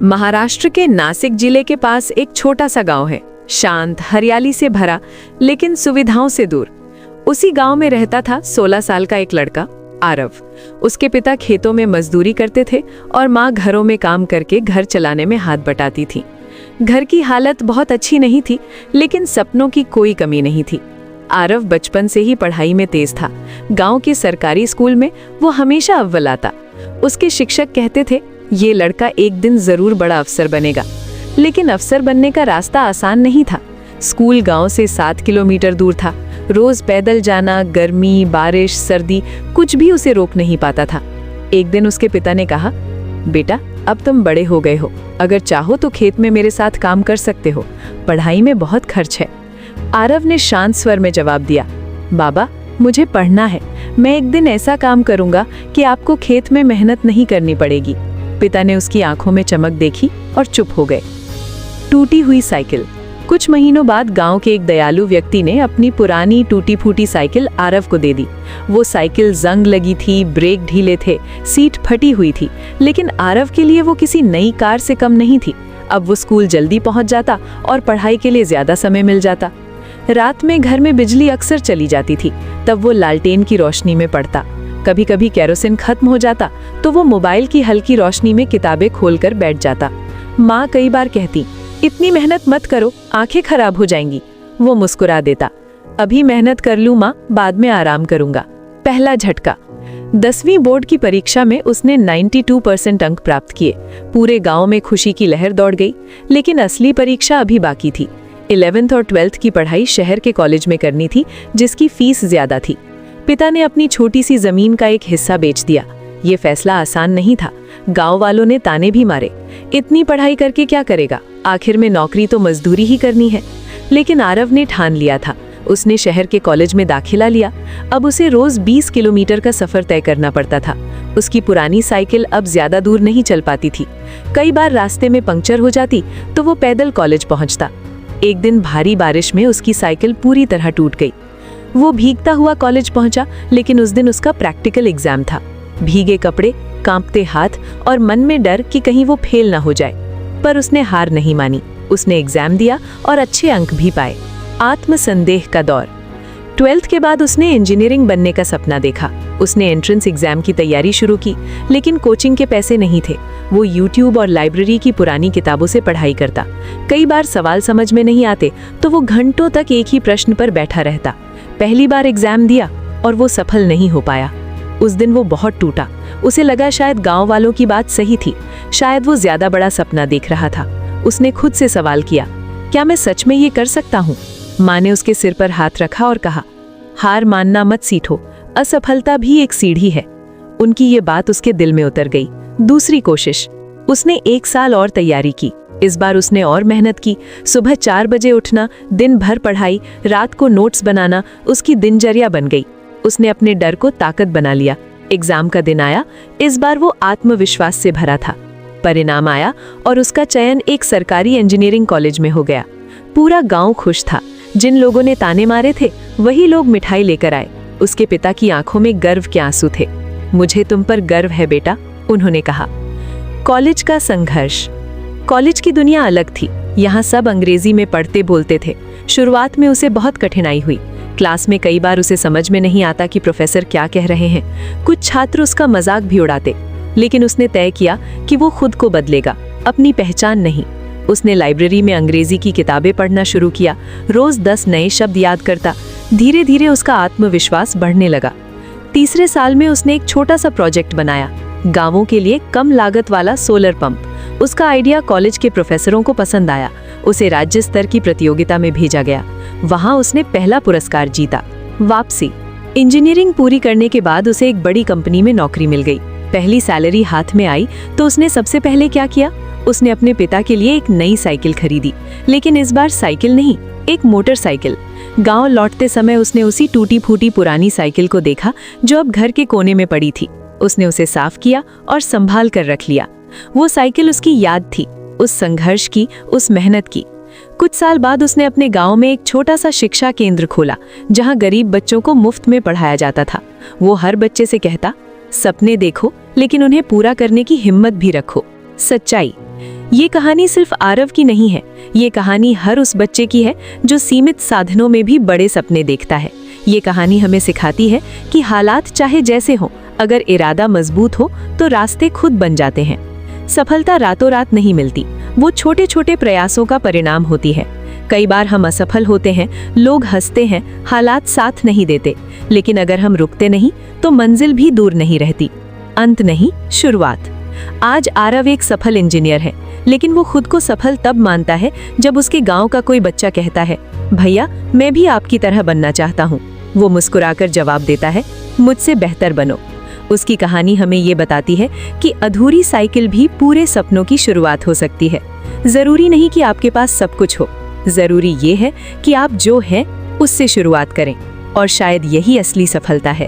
महाराष्ट्र के नासिक जिले के पास एक छोटा सा गांव है, शांत, हरियाली से भरा, लेकिन सुविधाओं से दूर। उसी गांव में रहता था 16 साल का एक लड़का, आरव। उसके पिता खेतों में मजदूरी करते थे और माँ घरों में काम करके घर चलाने में हाथ बटाती थी। घर की हालत बहुत अच्छी नहीं थी, लेकिन सपनों की कोई कमी नहीं थी। आरव बचपन से ही पढ़ाई में तेज था। गांव के सरकारी स्कूल में वो हमेशा अव्वल आता। उसके शिक्षक कहते थे, ये लड़का एक दिन जरूर बड़ा अफसर बनेगा। लेकिन अफसर बनने का रास्ता आसान नहीं था। स्कूल गांव से 7 किलोमीटर दूर था। रोज पैदल जाना, गर्मी, बारिश, सर्दी, कुछ भी उसे रोक नहीं पाता था। एक दिन उसके पिता ने कहा, बेटा, अब तुम बड़े हो गए हो, अगर चाहो तो खेत में मेरे साथ काम कर सकते हो, पढ़ाई में बहुत खर्च है। आरव ने शांत स्वर में जवाब दिया, बाबा, मुझे पढ़ना है। मैं एक दिन ऐसा काम करूंगा कि आपको खेत में मेहनत नहीं करनी पड़ेगी। पिता ने उसकी आंखों में चमक देखी और चुप हो गए। टूटी हुई साइकिल। कुछ महीनों बाद गांव के एक दयालु व्यक्ति ने अपनी पुरानी टूटी फूटी साइकिल आरव को दे दी। वो साइकिल जंग लगी थी, ब्रेक ढीले थे, सीट फटी हुई थी, लेकिन आरव के लिए वो किसी नई कार से कम नहीं थी। अब वो स्कूल जल्दी पहुंच जाता और पढ़ाई के लिए ज्यादा समय मिल जाता। रात में घर में बिजली अक्सर चली जाती थी, तब वो लालटेन की रोशनी में पढ़ता। कभी कभी केरोसिन खत्म हो जाता तो वो मोबाइल की हल्की रोशनी में किताबें खोलकर बैठ जाता। माँ कई बार कहती, इतनी मेहनत मत करो, आंखें खराब हो जाएंगी। वो मुस्कुरा देता, अभी मेहनत कर लूं माँ, बाद में आराम करूंगा। पहला झटका। 10वीं बोर्ड की परीक्षा में उसने 92% अंक प्राप्त किए। पूरे गांव में खुशी की लहर दौड़ गई, लेकिन असली परीक्षा अभी बाकी थी। 11th और 12th की पढ़ाई शहर के कॉलेज में करनी थी, जिसकी फीस ज्यादा थी। पिता ने अपनी छोटी सी जमीन का एक हिस्सा बेच दिया। ये फैसला आसान नहीं था। गांव वालों ने ताने भी मारे, इतनी पढ़ाई करके क्या करेगा, आखिर में नौकरी तो मजदूरी ही करनी है। लेकिन आरव ने ठान लिया था। उसने शहर के कॉलेज में दाखिला लिया। अब उसे रोज 20 किलोमीटर का सफर तय करना पड़ता था। उसकी पुरानी साइकिल अब ज्यादा दूर नहीं चल पाती थी। कई बार रास्ते में पंक्चर हो जाती तो वो पैदल कॉलेज पहुंचता। एक दिन भारी बारिश में उसकी साइकिल पूरी तरह टूट गई। वो भीगता हुआ कॉलेज पहुंचा, लेकिन उस दिन उसका प्रैक्टिकल एग्जाम था। भीगे कपड़े, कांपते हाथ और मन में डर कि कहीं वो फेल ना हो जाए। पर उसने हार नहीं मानी। उसने एग्जाम दिया और अच्छे अंक भी पाए। आत्मसंदेह का दौर। 12th के बाद उसने इंजीनियरिंग बनने का सपना देखा। उसने एंट्रेंस एग्जाम की तैयारी शुरू की, लेकिन कोचिंग के पैसे नहीं थे। वो यूट्यूब और लाइब्रेरी की पुरानी किताबों से पढ़ाई करता। कई बार सवाल समझ में नहीं आते तो वो घंटों तक एक ही प्रश्न पर बैठा रहता। पहली बार एग्जाम दिया और वो सफल नहीं हो पाया। उस दिन वो बहुत टूटा। उसे लगा शायद गांव वालों की बात सही थी, शायद वो ज्यादा बड़ा सपना देख रहा था। उसने खुद से सवाल किया, क्या मैं सच में ये कर सकता हूँ? माँ ने उसके सिर पर हाथ रखा और कहा, हार मानना मत सीखो, असफलता भी एक सीढ़ी है। उनकी ये बात उसके दिल में उतर गई। दूसरी कोशिश। उसने 1 साल और तैयारी की। इस बार उसने और मेहनत की। सुबह 4 बजे उठना, दिन भर पढ़ाई, रात को नोट्स बनाना उसकी दिनचर्या बन गई। उसने अपने डर को ताकत बना लिया। एग्जाम का दिन आया। इस बार वो आत्मविश्वास से भरा था। परिणाम आया और उसका चयन एक सरकारी इंजीनियरिंग कॉलेज में हो गया। पूरा गांव खुश था। जिन लोगों ने ताने मारे थे, वही लोग मिठाई लेकर आए। उसके पिता की आंखों में गर्व के आंसू थे। मुझे तुम पर गर्व है बेटा, उन्होंने कहा। कॉलेज का संघर्ष। कॉलेज की दुनिया अलग थी। यहाँ सब अंग्रेजी में पढ़ते बोलते थे। शुरुआत में उसे बहुत कठिनाई हुई। क्लास में कई बार उसे समझ में नहीं आता कि प्रोफेसर क्या कह रहे हैं। कुछ छात्र उसका मजाक भी उड़ाते। लेकिन उसने तय किया कि वो खुद को बदलेगा, अपनी पहचान नहीं। उसने लाइब्रेरी में अंग्रेजी की किताबें पढ़ना शुरू किया। रोज 10 नए शब्द याद करता। धीरे धीरे उसका आत्मविश्वास बढ़ने लगा। तीसरे साल में उसने एक छोटा सा प्रोजेक्ट बनाया, गांवों के लिए कम लागत वाला सोलर पंप। उसका आइडिया कॉलेज के प्रोफेसरों को पसंद आया। उसे राज्य स्तर की प्रतियोगिता में भेजा गया। वहां उसने पहला पुरस्कार जीता। वापसी। इंजीनियरिंग पूरी करने के बाद उसे एक बड़ी कंपनी में नौकरी मिल गई। पहली सैलरी हाथ में आई तो उसने सबसे पहले क्या किया? उसने अपने पिता के लिए एक नई साइकिल खरीदी। लेकिन इस बार साइकिल नहीं, एक मोटरसाइकिल। गांव लौटते समय उसने उसी टूटी फूटी पुरानी साइकिल को देखा जो अब घर के कोने में पड़ी थी। उसने उसे साफ किया और संभाल कर रख लिया। वो साइकिल उसकी याद थी, उस संघर्ष की, उस मेहनत की। कुछ साल बाद उसने अपने गांव में एक छोटा सा शिक्षा केंद्र खोला, जहां गरीब बच्चों को मुफ्त में पढ़ाया जाता था। वो हर बच्चे से कहता, सपने देखो, लेकिन उन्हें पूरा करने की हिम्मत भी रखो। सच्चाई। ये कहानी सिर्फ आरव की नहीं है, ये कहानी हर उस बच्चे की है जो सीमित साधनों में भी बड़े सपने देखता है। ये कहानी हमें सिखाती है कि हालात चाहे जैसे हों, अगर इरादा मजबूत हो तो रास्ते खुद बन जाते हैं। सफलता रातों रात नहीं मिलती, वो छोटे छोटे प्रयासों का परिणाम होती है। कई बार हम असफल होते हैं, लोग हंसते हैं, हालात साथ नहीं देते, लेकिन अगर हम रुकते नहीं तो मंजिल भी दूर नहीं रहती। अंत नहीं, शुरुआत। आज आरव एक सफल इंजीनियर है, लेकिन वो खुद को सफल तब मानता है जब उसके गांव का कोई बच्चा कहता है, भैया मैं भी आपकी तरह बनना चाहता हूँ। वो मुस्कुराकर जवाब देता है, मुझसे बेहतर बनो। उसकी कहानी हमें ये बताती है कि अधूरी साइकिल भी पूरे सपनों की शुरुआत हो सकती है। जरूरी नहीं कि आपके पास सब कुछ हो, जरूरी ये है कि आप जो हैं उससे शुरुआत करें, और शायद यही असली सफलता है।